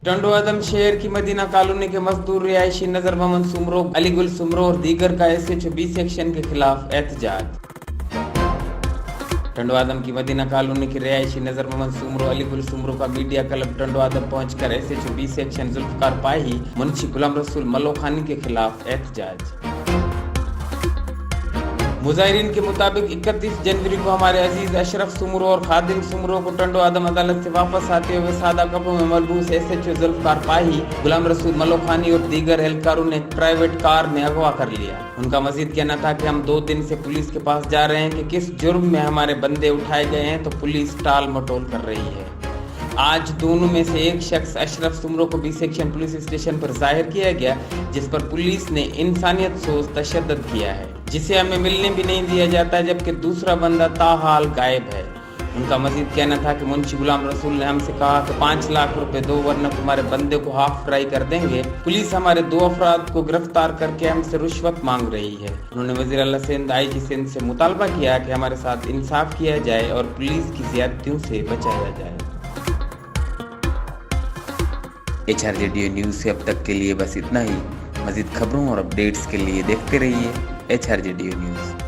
टंडो आदम शहर की Medina colony के मजदूर रिहायशी नजर मोहम्मद सुमरो, अली गुल सुमरो और दीगर का SHO B सेक्शन के खिलाफ एहतजाज। टंडो आदम की मदीना कॉलोनी के रिहायशी नजर मोहम्मद सुमरो, अली गुल सुमरो का मीडिया क्लब टंडो आदम पहुंचकर SHO B सेक्शन जुल्फकार पाही, मुंशी गुलाम रसूल मलोखानी के खिलाफ एहतजाज। मुजाहिरीन के मुताबिक 31 जनवरी को हमारे अजीज अशरफ सुमरो और खादिम सुमरो को टंडो आदम अदालत से वापस आते हुए सादा कपड़ों में मलबूस SHO जुल्फकार पाही, गुलाम रसूल मलोखानी और दीगर एहलकारों ने एक प्राइवेट कार में अगवा कर लिया। उनका मजीद कहना था कि हम 2 दिन से पुलिस के पास जा रहे हैं कि किस जुर्म में हमारे बंदे उठाए गए हैं, तो पुलिस टाल मटोल कर रही है। आज दोनों में से एक शख्स अशरफ सुमरो को B सेक्शन पुलिस स्टेशन पर जाहिर किया गया, जिस पर पुलिस ने इंसानियत सोच तशद्दुद किया है, जिसे हमें मिलने भी नहीं दिया जाता, जबकि दूसरा बंदा ताहाल गायब है। उनका मजीद कहना था कि मुंशी गुलाम रसूल ने हमसे कहा कि 5 लाख रुपए दो वरना तुम्हारे बंदे को हाफ फ्राई कर देंगे। पुलिस हमारे 2 अफराद को गिरफ्तार करके हमसे रिश्वत मांग रही है। उन्होंने वज़ीर आला सिंध IG सिंध से मुतालबा किया कि हमारे साथ इंसाफ किया जाए और पुलिस की ज़्यादतियों से बचाया जाए। HRJDO न्यूज़ से अब तक के लिए बस इतना ही। मज़ीद खबरों और अपडेट्स के लिए देखते रहिए HRJDO न्यूज़।